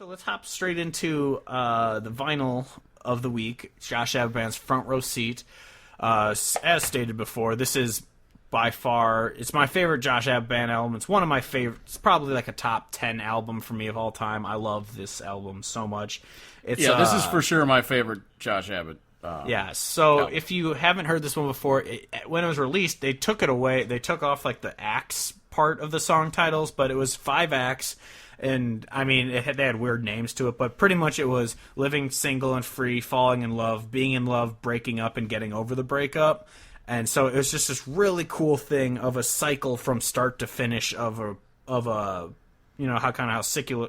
So let's hop straight into the vinyl of the week, Josh Abbott Band's Front Row Seat. As stated before, this is by far, it's my favorite Josh Abbott Band album. It's one of my favorite, it's probably like a top 10 album for me of all time. I love this album so much. This is for sure my favorite Josh Abbott. Album. If you haven't heard this one before, when it was released, they took it away. They took off like the acts part of the song titles, but it was 5 acts. And, I mean, they had weird names to it, but pretty much it was living single and free, falling in love, being in love, breaking up, and getting over the breakup. And so it was just this really cool thing of a cycle from start to finish of a you know, how sickle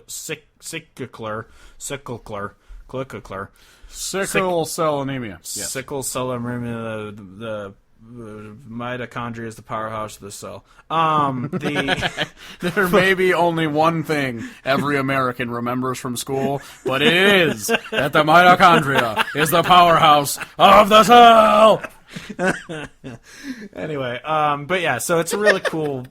cell anemia. Yes. Sickle cell anemia, the mitochondria is the powerhouse of the cell. There may be only one thing every American remembers from school, but it is that the mitochondria is the powerhouse of the cell. Anyway, but yeah, so it's a really cool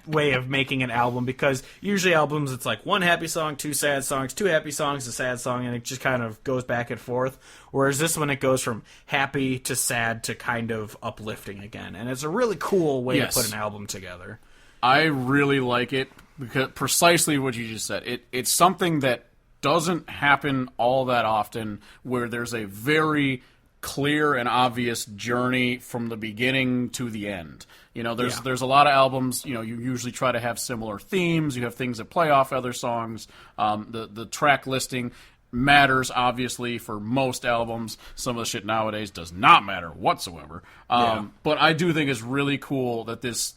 way of making an album, because usually albums, it's like one happy song, 2 sad songs, 2 happy songs, a sad song, and it just kind of goes back and forth. Whereas this one, it goes from happy to sad to kind of uplifting again, and it's a really cool way to put an album together. I really like it because precisely what you just said. It's something that doesn't happen all that often, where there's a very clear and obvious journey from the beginning to the end. You know, there's a lot of albums, you know, you usually try to have similar themes, you have things that play off other songs. The track listing matters, obviously, for most albums. Some of the shit nowadays does not matter whatsoever. But I do think it's really cool that this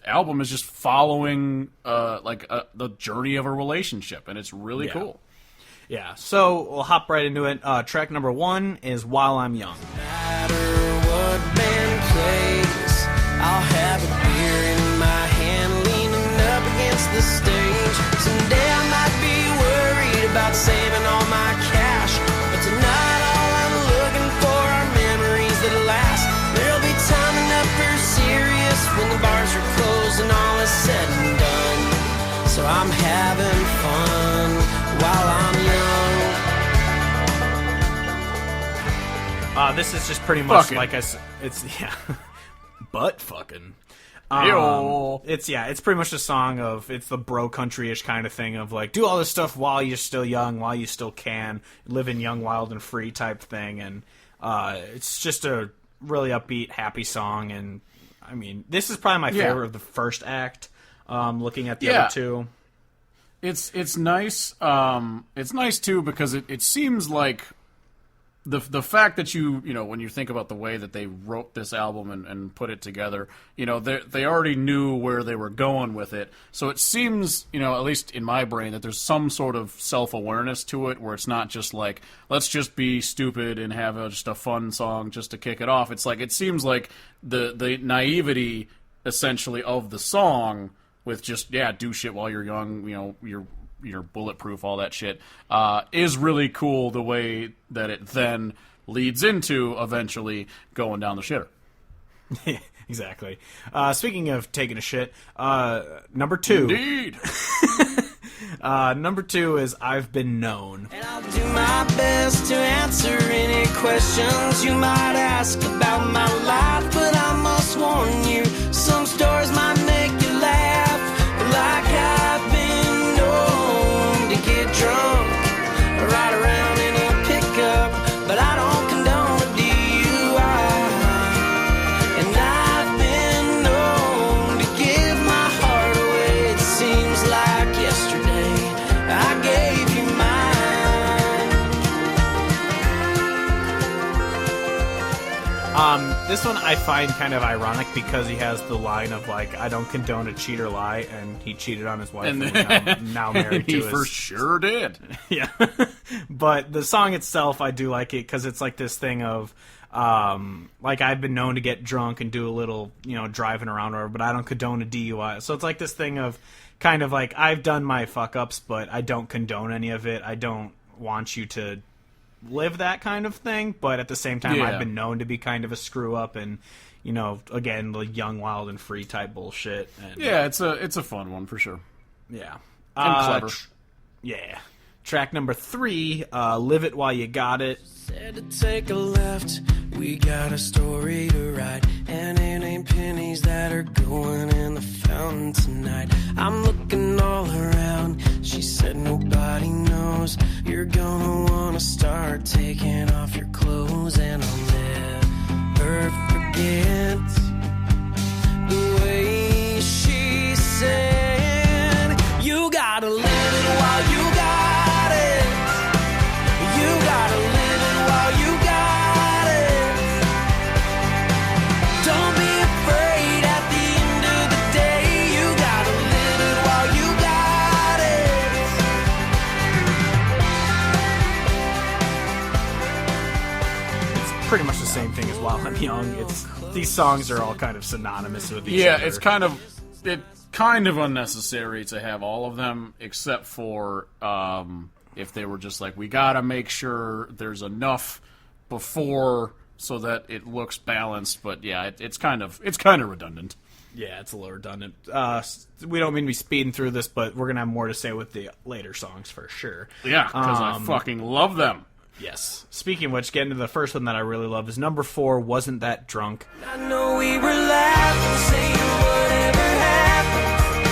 album is just following the journey of a relationship, and it's really cool. Yeah, so we'll hop right into it. Track number 1 is While I'm Young. No matter what band plays, I'll have a beer in my hand, leaning up against the stage. Someday I might be worried about saving all my cash, but tonight all I'm looking for are memories that last. There'll be time enough for serious when the bars are closed and all is said and done. So I'm having fun while I'm young. This is just pretty much like I said. It's butt fucking. It's pretty much a song of, it's the bro country-ish kind of thing of like, do all this stuff while you're still young, while you still can, living young, wild, and free type thing, and it's just a really upbeat, happy song, and I mean, this is probably my favorite of the first act. Looking at the other two, it's nice. It's nice too because it seems like the fact that you know when you think about the way that they wrote this album and put it together, you know, they already knew where they were going with it. So it seems, you know, at least in my brain, that there's some sort of self-awareness to it, where it's not just like, let's just be stupid and have just a fun song just to kick it off. It's like, it seems like the naivety essentially of the song, with just do shit while you're young, you know, you're bulletproof, all that shit, is really cool, the way that it then leads into eventually going down the shitter. Exactly. Speaking of taking a shit, number 2. Indeed. Number 2 is I've Been Known. And I'll do my best to answer any questions you might ask about my life, but I must warn you, some stories might make you laugh, like I've been known to get drunk, ride around in a pickup, but I don't condone a DUI. And I've been known to give my heart away. It seems like yesterday I gave you mine. This one I find kind of ironic because he has the line of like, I don't condone a cheat or lie, and he cheated on his wife and now married to he his... for sure did. Yeah. But the song itself, I do like it because it's like this thing of, like, I've been known to get drunk and do a little, you know, driving around or whatever, but I don't condone a DUI. So it's like this thing of kind of like, I've done my fuck-ups, but I don't condone any of it. I don't want you to live that kind of thing, but at the same time, I've been known to be kind of a screw-up and, you know, again, the young, wild, and free type bullshit. And, it's a fun one for sure. Yeah. And clever. Yeah. Track number 3, Live It While You Got It. Said to take a left, we got a story to write, and it ain't pennies that are going in the fountain tonight. I'm looking all around, she said nobody knows. You're gonna wanna start taking off your clothes, and I'll never forget the way she said, you gotta live it while you got it. You gotta live it while you got it. Don't be afraid at the end of the day. You gotta live it while you got it. It's pretty much the same thing as While I'm Young. These songs are all kind of synonymous with each other. Yeah, it's kind of unnecessary to have all of them, except for if they were just like, we gotta make sure there's enough before so that it looks balanced. But yeah, it's kind of redundant. Yeah, it's a little redundant. We don't mean to be speeding through this, but we're gonna have more to say with the later songs for sure. Yeah, because I fucking love them. Yes. Speaking of which, getting to the first one that I really love is number 4, Wasn't That Drunk. I know we were laughing, saying whatever happened.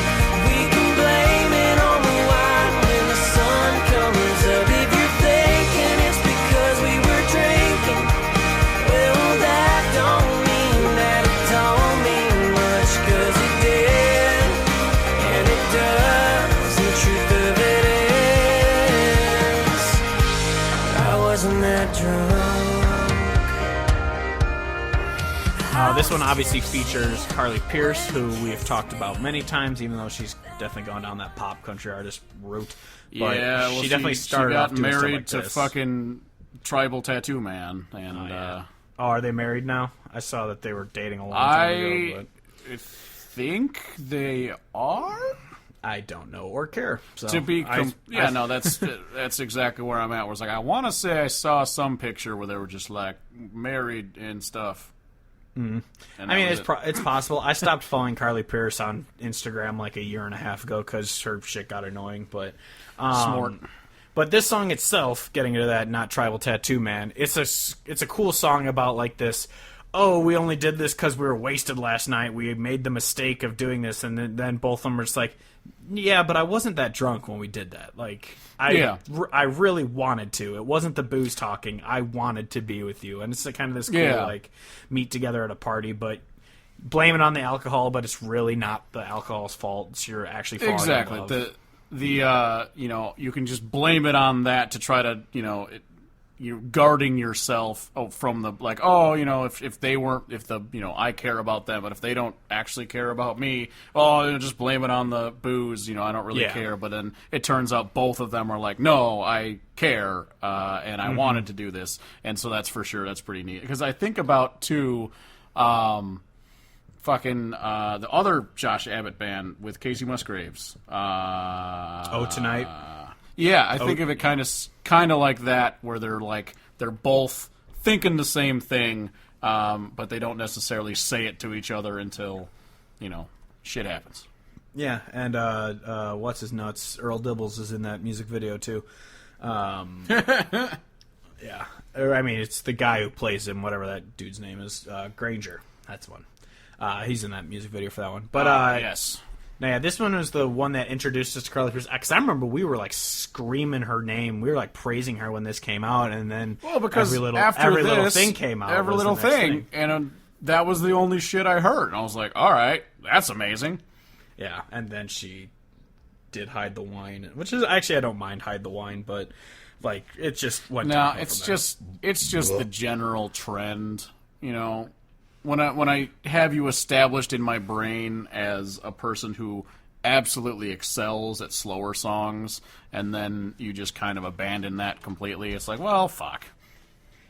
We can blame it on the wine when the sun comes up. If you're thinking it's because we were drinking, well, that don't mean that it don't mean much, 'cause it did, and it does. The truth of it is, I wasn't that drunk. This one obviously features Carly Pearce, who we have talked about many times, even though she's definitely gone down that pop country artist route. But Yeah, well, she definitely started she got off doing stuff married like to this. fucking Tribal Tattoo Man, and Oh, are they married now? I saw that they were dating a long time ago, I think they are. but I don't know or care. So To be, no, that's exactly where I'm at. Where it's like, I want to say I saw some picture where they were just like married and stuff. I mean, it's possible. I stopped following Carly Pearce on Instagram like a year and a half ago because her shit got annoying. But Smart. But this song itself, getting into that, not Tribal Tattoo Man, it's a cool song about like this. Oh, we only did this because we were wasted last night. We made the mistake of doing this, and then both of them are just like, yeah, but I wasn't that drunk when we did that. Like, I really wanted to. It wasn't the booze talking. I wanted to be with you, and it's kind of this cool like meet together at a party, but blame it on the alcohol. But it's really not the alcohol's fault. It's you're actually falling in love. The you can just blame it on that to try to you're guarding yourself from the like, if they weren't, if the I care about them, but if they don't actually care about me, just blame it on the booze. I don't really care. But then it turns out both of them are like, no, I care, and I wanted to do this, and so that's for sure. That's pretty neat because I think about too, the other Josh Abbott Band with Casey Musgraves. Tonight. Yeah, I think of it kind of like that, where they're both thinking the same thing, but they don't necessarily say it to each other until shit happens. Yeah, and what's his nuts? Earl Dibbles is in that music video too. Yeah, I mean it's the guy who plays him, whatever that dude's name is, Granger. That's one. He's in that music video for that one. But yes. Now, yeah, this one was the one that introduced us to Carly Pearce. Because I remember we were like screaming her name. We were like praising her when this came out, and then because every after little thing came out. Every little thing, and that was the only shit I heard. And I was like, all right, that's amazing. Yeah, and then she did Hide the Wine, which is actually I don't mind Hide the Wine, but like it just went. No, it's just the general trend, When I have you established in my brain as a person who absolutely excels at slower songs, and then you just kind of abandon that completely, it's like, well, fuck.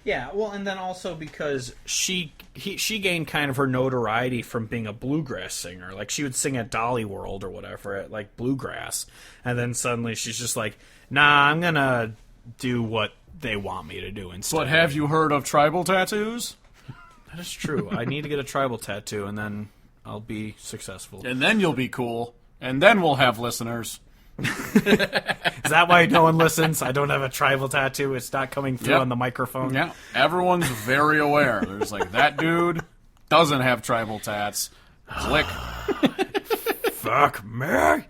Yeah, well, and then also because she gained kind of her notoriety from being a bluegrass singer. Like, she would sing at Dolly World or whatever at, like, bluegrass. And then suddenly she's just like, nah, I'm gonna do what they want me to do instead. But have you heard of tribal tattoos? That is true. I need to get a tribal tattoo, and then I'll be successful. And then you'll be cool. And then we'll have listeners. Is that why no one listens? I don't have a tribal tattoo. It's not coming through on the microphone. Yeah, everyone's very aware. There's like, that dude doesn't have tribal tats. Click. Fuck me.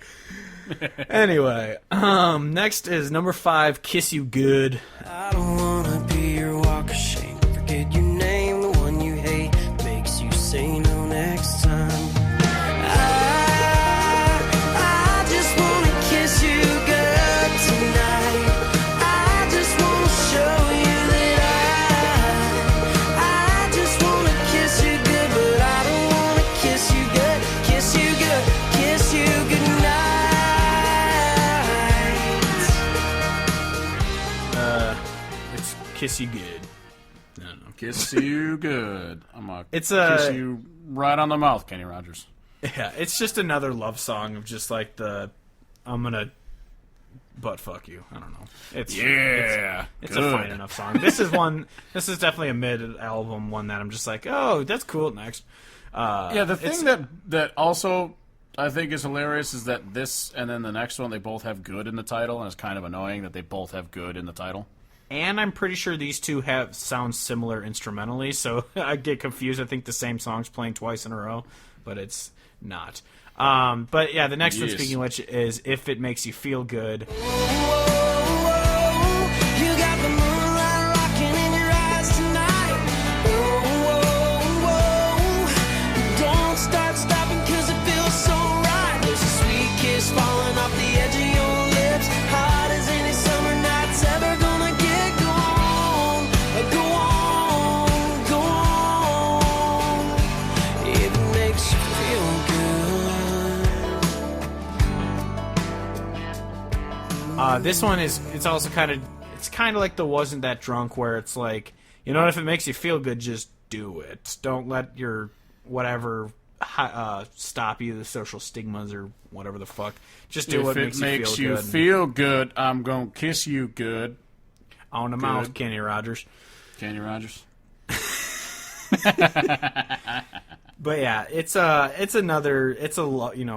Anyway, next is number 5, Kiss You Good. I don't wanna be your walk of shame. Forget your name, the one you hate. Makes you say no next time. I just wanna kiss you good tonight. I just wanna show you that I just wanna kiss you good, but I don't wanna kiss you good. Kiss you good, kiss you good night. It's Kiss You Good. I don't know. Kiss you good. I'm gonna It's kiss you right on the mouth, Kenny Rogers. Yeah, it's just another love song of just like I'm gonna butt fuck you. I don't know. It's a fine enough song. This is definitely a mid-album one that I'm just like, oh, that's cool. Next. The thing that also I think is hilarious is that this and then the next one, they both have good in the title, and it's kind of annoying that they both have good in the title. And I'm pretty sure these two sound similar instrumentally, so I get confused. I think the same song's playing twice in a row, but it's not. But yeah, the next one, speaking of which, is If It Makes You Feel Good. You got the moonlight rocking in your eyes tonight. Don't start stopping 'cause it feels so right. There's a sweet kiss falling off the edge of your lips. Hot as any summer night's ever gonna get. Go on. It makes you feel good. This one it's also kind of like the Wasn't That Drunk, where it's like, you know, if it makes you feel good, just do it. Don't let your whatever stop you, the social stigmas or whatever the fuck. Just do what makes you feel good. If it makes you feel good, I'm gonna kiss you good. On the mouth, Kenny Rogers. Kenny Rogers. But yeah, it's a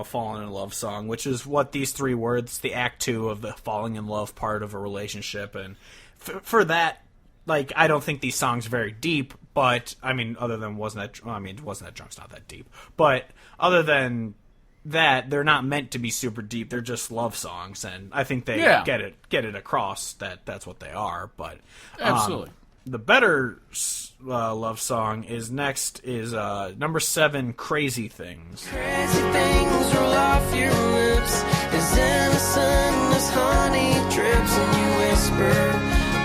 falling in love song, which is what these three were. It's the act 2 of the falling in love part of a relationship, and for that, like, I don't think these songs are very deep. But I mean, other than Wasn't That Drunk's not that deep. But other than that, they're not meant to be super deep. They're just love songs, and I think they get it across that that's what they are. But absolutely. The better love song is number 7, Crazy Things. Crazy things roll off your lips as innocent as honey drips, and you whisper,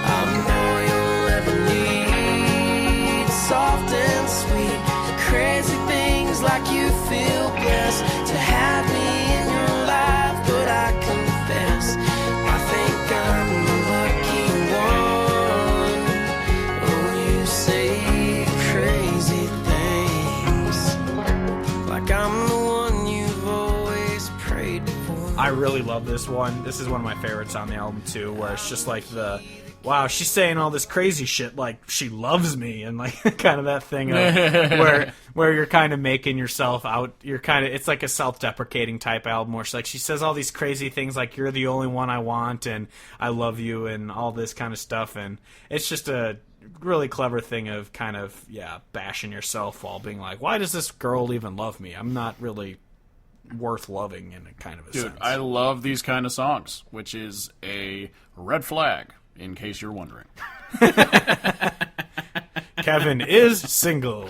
I'm all you'll ever need. Soft and sweet, crazy things like you feel blessed to have me in your life, but I confess, I think I'm the lucky one. Oh, you say crazy things like I'm the one you've always prayed for. I really love this one. This is one of my favorites on the album too, where it's just like wow, she's saying all this crazy shit like she loves me, and like kind of that thing of where you're kind of making yourself out. It's like a self-deprecating type album where she says all these crazy things like you're the only one I want and I love you and all this kind of stuff, and it's just a really clever thing of kind of bashing yourself while being like, why does this girl even love me? I'm not really worth loving in a kind of a sense. I love these kind of songs, which is a red flag, in case you're wondering. Kevin is single.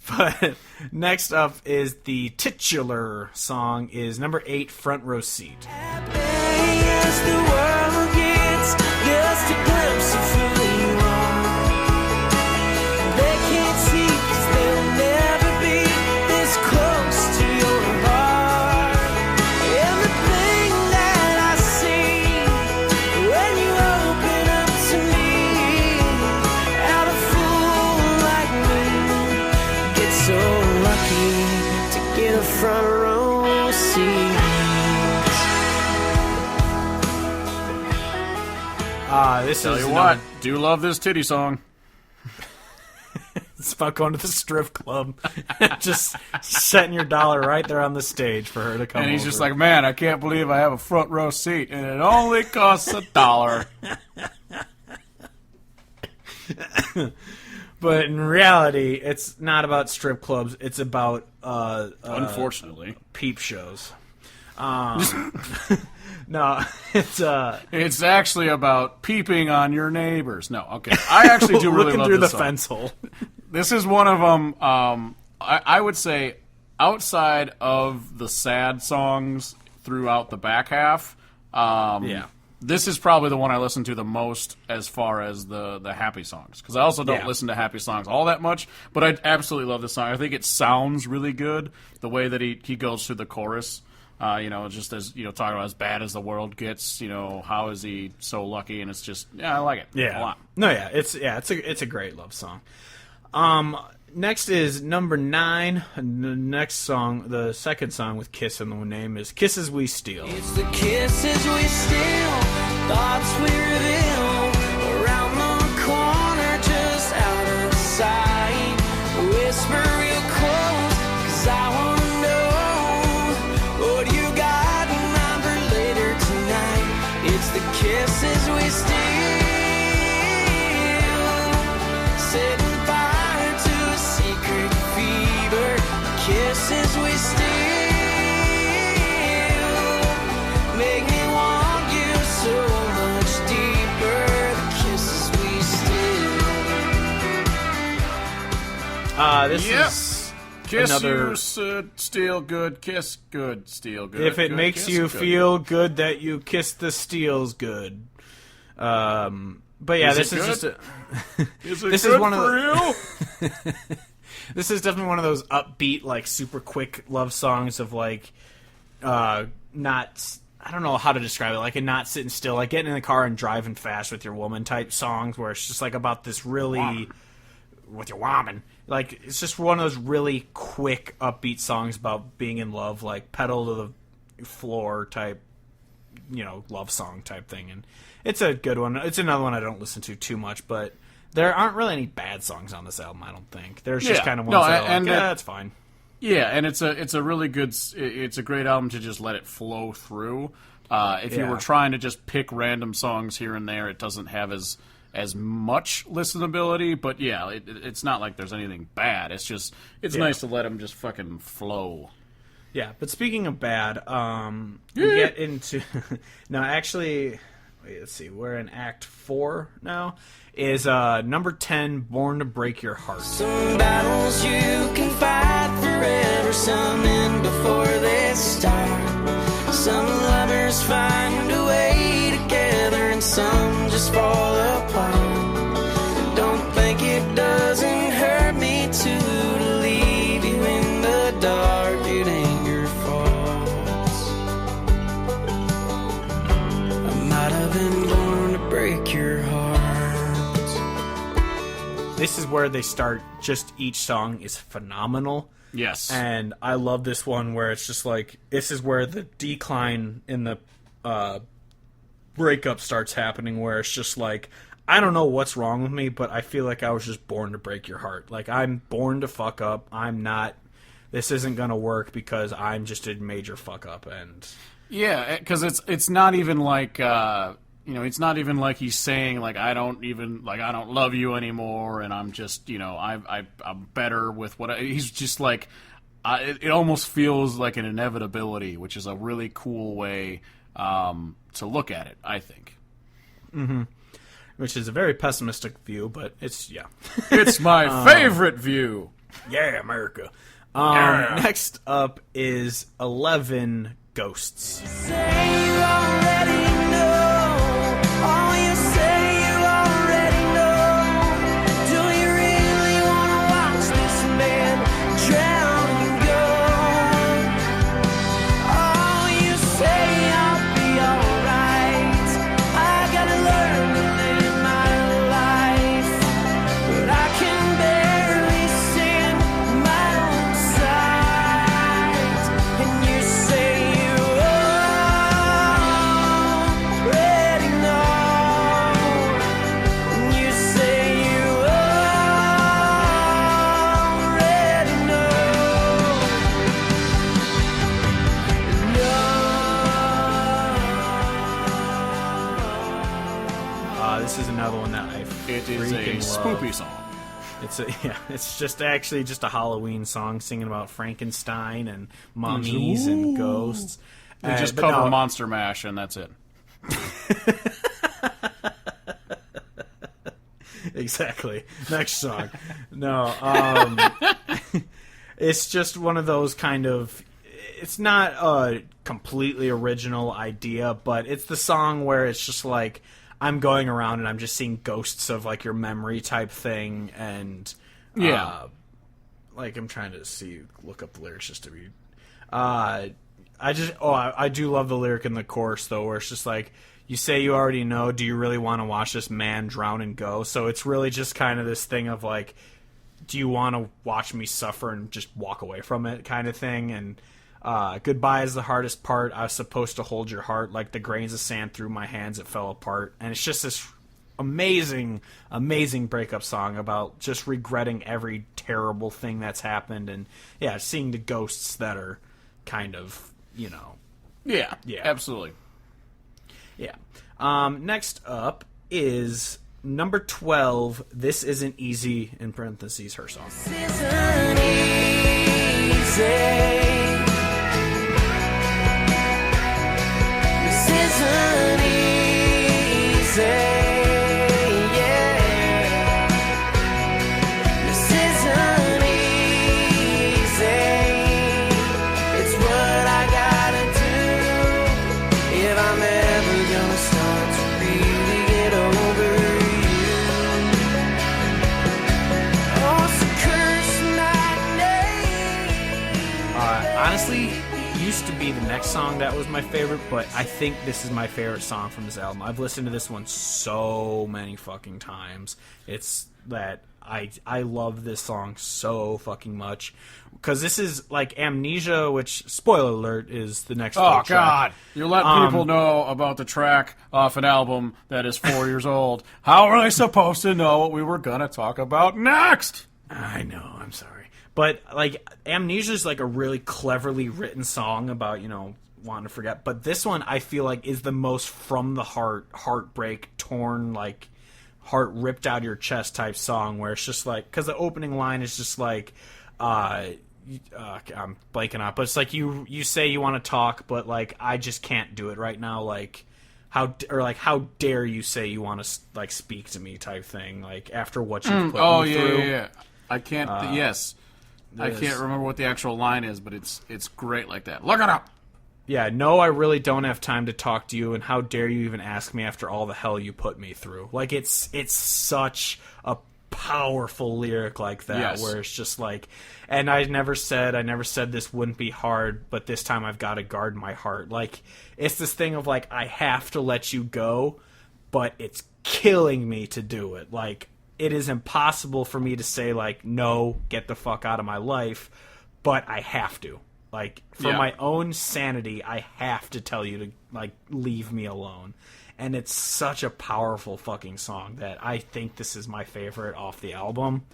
But next up is the titular song is number 8, Front Row Seat. As the world gets just a glimpse of who you are, they can't see 'cause they'll never be this close to your heart. Everything that I see when you open up to me, how a fool like me gets so lucky to get a front row seat. Tell you what, do love this titty song. It's about going to the strip club, just setting your dollar right there on the stage for her to come. And he's over. just like, man, I can't believe I have a front row seat, and it only costs $1. But in reality, it's not about strip clubs. It's about Unfortunately, peep shows. No, it's actually about peeping on your neighbors. No, okay. I actually do really looking love through the this song. fence hole. This is one of them. I would say outside of the sad songs throughout the back half. Yeah. This is probably the one I listen to the most as far as the happy songs. Because I also don't listen to happy songs all that much, but I absolutely love this song. I think it sounds really good, the way that he goes through the chorus. Just as, talking about as bad as the world gets, how is he so lucky? And it's just, I like it a lot. No, it's a great love song. Next is number 9. The next song, the second song with Kiss in the name, is Kisses We Steal. It's the kisses we steal, thoughts we reveal, around the corner, just out of sight. Whisper real close, 'cause I wanna know what you got in mind for later tonight. It's the kisses we steal, setting fire to a secret fever. Kisses we steal, make me want you so much deeper. The kisses we steal. This is Kiss another. you, steal good, kiss good, steal good. If it good, makes kiss you good. feel good that you kiss the steals good. But yeah, Is this it is good? just a. Is it This good is one of for the- you? This is definitely one of those upbeat, like super quick love songs of like, not. I don't know how to describe it. Like a not sitting still, like getting in the car and driving fast with your woman type songs, where it's just like about this really with your woman. Like it's just one of those really quick upbeat songs about being in love, like pedal to the floor type, love song type thing. And it's a good one. It's another one I don't listen to too much, but there aren't really any bad songs on this album, I don't think. There's just kind of ones that are like, that's fine. Yeah, and it's a really good. It's a great album to just let it flow through. If you were trying to just pick random songs here and there, it doesn't have as much listenability. But yeah, it's not like there's anything bad. It's just nice to let them just fucking flow. Yeah, but speaking of bad, we get into no, actually. Wait, let's see. We're in Act 4 now. Is number 10, Born to Break Your Heart. Some battles you can fight forever, some end before they start. Some lovers find a way together and some just fall apart. Don't think it doesn't hurt me to leave you in the dark. It ain't your fault. I might have been born to break your heart. This is where they start, just each song is phenomenal. Yes. And I love this one where it's just like, this is where the decline in the breakup starts happening, where it's just like, I don't know what's wrong with me, but I feel like I was just born to break your heart. Like, I'm born to fuck up. I'm not, this isn't going to work because I'm just a major fuck up. And yeah, because it's not even like... it's not even like he's saying like I don't love you anymore, and I'm just I'm better with what he's just like. It almost feels like an inevitability, which is a really cool way to look at it, I think. Mm-hmm. Which is a very pessimistic view, but it's it's my favorite view. Yeah, America. Next up is 11, Ghosts. Say you already know. Oh, you say you already know. Do you really want to watch this man drown and go? Oh, you say I'll be alright. I gotta learn to live my life, but I can barely stand my own sight. And you say you this is another one that I It is a love. spoopy song. It's just actually just a Halloween song singing about Frankenstein and mummies and ghosts. They just cover Monster Mash, and that's it. Exactly. Next song. No, it's just one of those kind of. It's not a completely original idea, but it's the song where it's just like I'm going around and I'm just seeing ghosts of like your memory type thing, and like I'm trying to look up the lyrics just to read. I do love the lyric in the chorus though, where it's just like, you say you already know, do you really want to watch this man drown and go? So it's really just kind of this thing of like, do you want to watch me suffer and just walk away from it kind of thing? And goodbye is the hardest part. I was supposed to hold your heart like the grains of sand through my hands, it fell apart. And it's just this amazing, amazing breakup song about just regretting every terrible thing that's happened. And yeah, seeing the ghosts that are kind of, you know. Yeah, Yeah. absolutely. Yeah. Next up is number 12, This Isn't Easy, in parentheses, her song. This isn't easy. This isn't easy. Yeah. This isn't easy. It's what I gotta do if I'm ever gonna start to really get over you. Oh, so curse my name. Honestly, it used to be the next song that was my favorite, but I think this is my favorite song from this album. I've listened to this one so many fucking times. It's that I love this song so fucking much. Because this is like Amnesia, which, spoiler alert, is the next Oh, track. God. You let people know about the track off an album that is 4 years old. How are they supposed to know what we were going to talk about next? I know, I'm sorry. But, like, Amnesia is, like, a really cleverly written song about, you know, wanting to forget. But this one, I feel like, is the most from the heart, heartbreak, torn, like, heart ripped out of your chest type song, where it's just like, because the opening line is just like, I'm blanking out, but it's like, you say you want to talk, but, like, I just can't do it right now, like, how dare you say you want to, like, speak to me type thing, like, after what you've put me through. Yeah. I can't, yes. I can't remember what the actual line is, but it's great like that. Look it up! Yeah, no, I really don't have time to talk to you, and how dare you even ask me after all the hell you put me through. Like, it's such a powerful lyric like that, Yes. where it's just like, and I never said this wouldn't be hard, but this time I've got to guard my heart. Like, it's this thing of, like, I have to let you go, but it's killing me to do it. Like, it is impossible for me to say, like, no, get the fuck out of my life, but I have to. Like, for my own sanity, I have to tell you to, like, leave me alone. And it's such a powerful fucking song that I think this is my favorite off the album.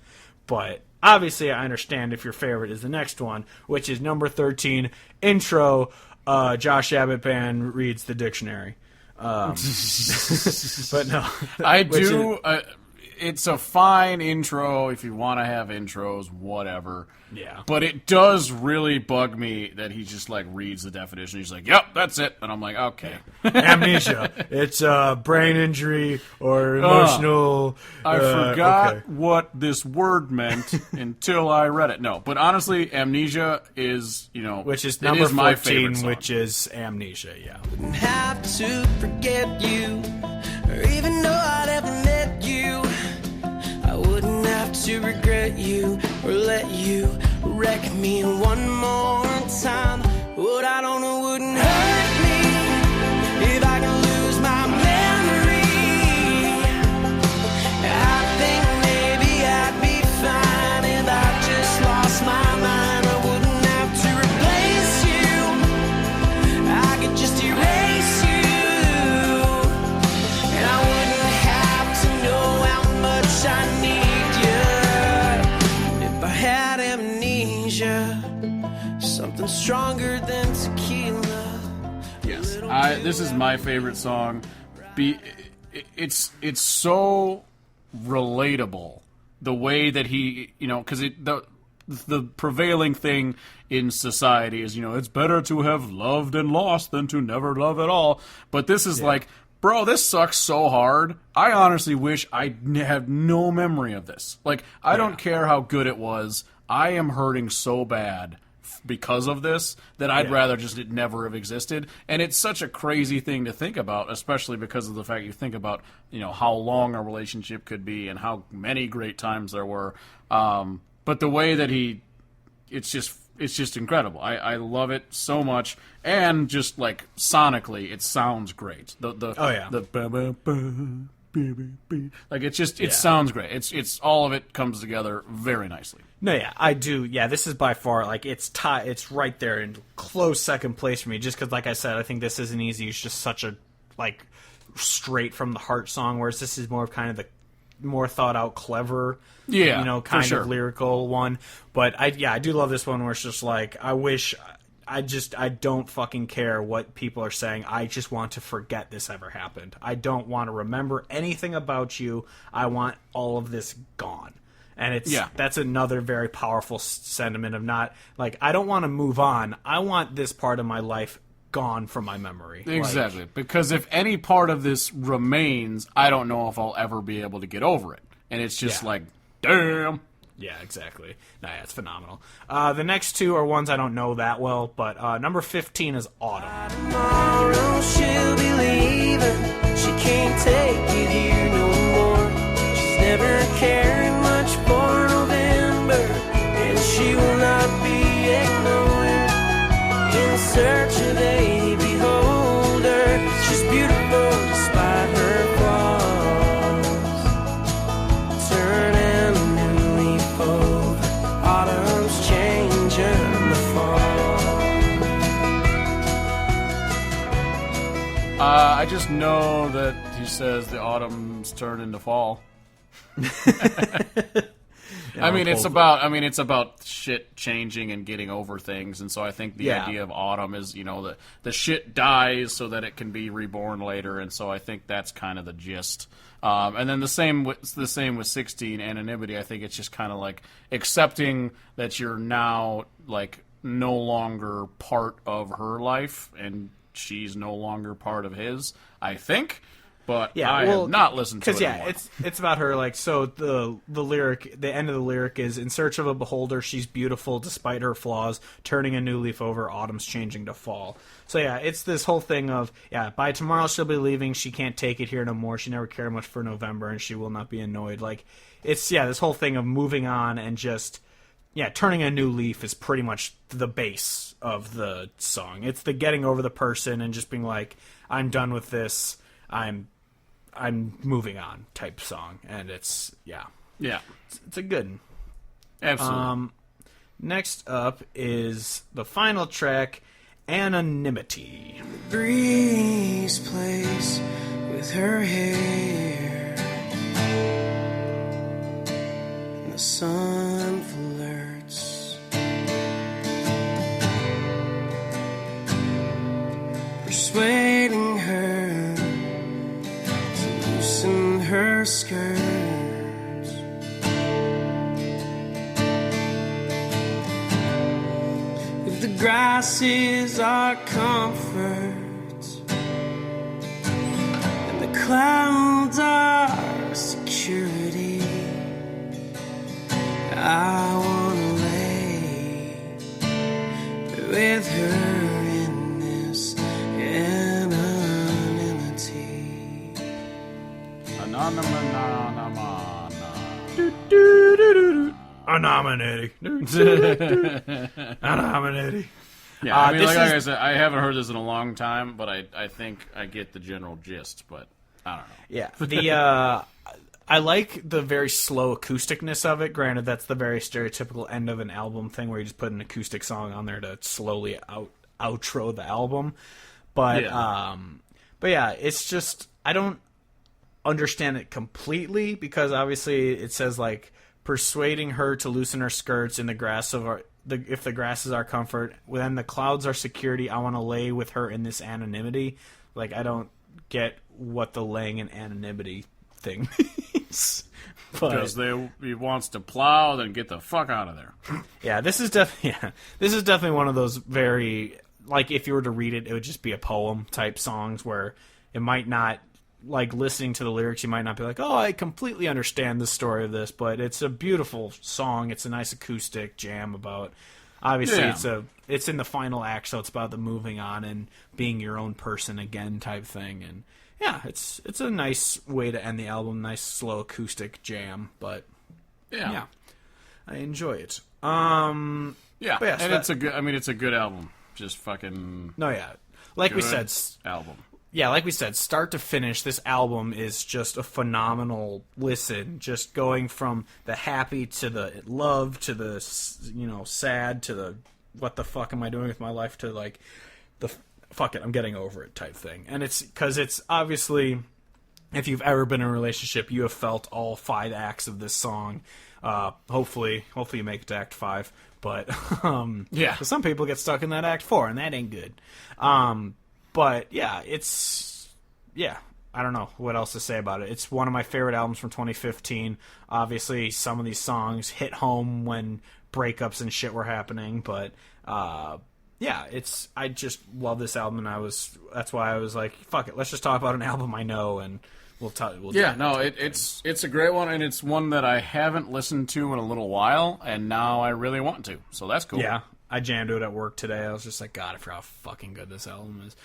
But obviously I understand if your favorite is the next one, which is number 13, Intro, Josh Abbott Band reads the dictionary. But no. I do... it's a fine intro if you want to have intros, whatever. Yeah. But it does really bug me that he just, like, reads the definition. He's like, yep, that's it. And I'm like, okay. Amnesia. It's brain injury or emotional... I forgot what this word meant until I read it. No, but honestly, Amnesia is, you know... Which is it number is my 14, favorite song. which is Amnesia, yeah. Have to forget you, or even know I'd ever met you. I wouldn't have to regret you or let you wreck me one more time. What I don't know wouldn't hurt me if I can lose my memory. I think maybe I'd be fine if I just lost my mind. I wouldn't have to replace you. I could just erase you, and I wouldn't have to know how much I need you. If I had amnesia, something stronger than tequila. Yes, this is my favorite song. it's so relatable the way that he, because the prevailing thing in society is, it's better to have loved and lost than to never love at all. But this is like, bro, this sucks so hard. I honestly wish I have no memory of this. Like, I don't care how good it was. I am hurting so bad because of this that I'd rather just it never have existed. And it's such a crazy thing to think about, especially because of the fact you think about, how long a relationship could be and how many great times there were. But the way that it's just incredible. I love it so much, and just like sonically, it sounds great. Like it sounds great. It's all of it comes together very nicely. No, yeah, I do. Yeah, this is by far like it's right there in close second place for me. Just because, like I said, I think this isn't easy. It's just such a like straight from the heart song, whereas this is more of kind of the more thought out, clever, kind of lyrical one. But I do love this one where it's just like, I don't fucking care what people are saying. I just want to forget this ever happened. I don't want to remember anything about you. I want all of this gone. And that's another very powerful sentiment of not like, I don't want to move on. I want this part of my life gone from my memory. Exactly. Because if any part of this remains, I don't know if I'll ever be able to get over it. And it's just like, damn. Yeah, exactly. No, yeah, it's phenomenal. The next two are ones I don't know that well, but number 15 is Autumn. Tomorrow she'll be leaving. She can't take it here no more. She's never cared much for November, and she will not be ignored. In search of a beholder, she's beautiful despite her flaws. Turning a new leaf over, autumn's changing the fall. I just know that he says the autumn's turned into fall. It's about shit changing and getting over things, and so I think the idea of autumn is, the shit dies so that it can be reborn later, and so I think that's kind of the gist. And then the same with 16, Anonymity. I think it's just kind of like accepting that you're now like no longer part of her life, and she's no longer part of his. I think. But I have not listened to it anymore. it's about her. Like, so the lyric, the end of the lyric is, in search of a beholder, she's beautiful despite her flaws, turning a new leaf over, autumn's changing to fall. So yeah, it's this whole thing of, by tomorrow she'll be leaving, she can't take it here no more, she never cared much for November, and she will not be annoyed. Like, it's, this whole thing of moving on and just, turning a new leaf is pretty much the base of the song. It's the getting over the person and just being like, I'm done with this, I'm moving on type song, and it's a good one. Absolutely. Next up is the final track, Anonymity. The breeze plays with her hair, and the sun flirts, persuading her in her skirts. If the grass is our comfort and the clouds are security, I wanna lay with her in this Anonymity. Anonymity. Yeah, like I said, I haven't heard this in a long time, but I think I get the general gist, but I don't know. Yeah, I like the very slow acousticness of it. Granted, that's the very stereotypical end of an album thing where you just put an acoustic song on there to slowly outro the album. But it's just, I don't understand it completely, because obviously it says like persuading her to loosen her skirts in the grass of if the grass is our comfort, then the clouds are security, I want to lay with her in this anonymity. Like, I don't get what the Lang and Anonymity thing means. Because he wants to plow, then get the fuck out of there. Yeah, this is definitely one of those very, like, if you were to read it, it would just be a poem type songs where it might not, like, listening to the lyrics, you might not be like, oh, I completely understand the story of this, but it's a beautiful song. It's a nice acoustic jam about, obviously it's in the final act, so it's about the moving on and being your own person again type thing. And yeah, it's a nice way to end the album, nice slow acoustic jam, but yeah I enjoy it. And so it's a good. I mean, it's a good album. Just fucking. No, yeah, like we said, album. Yeah, like we said, start to finish, this album is just a phenomenal listen. Just going from the happy to the love to the sad to the what the fuck am I doing with my life to like the fuck it, I'm getting over it type thing. And it's because it's obviously, if you've ever been in a relationship, you have felt all 5 acts of this song. Hopefully you make it to Act 5. But some people get stuck in that Act 4, and that ain't good. But yeah, I don't know what else to say about it. It's one of my favorite albums from 2015. Obviously, some of these songs hit home when breakups and shit were happening, but I just love this album, and that's why I was like, fuck it, let's just talk about an album I know, and it's a great one, and it's one that I haven't listened to in a little while, and now I really want to. So that's cool. Yeah, I jammed to it at work today. I was just like, God, I forgot how fucking good this album is.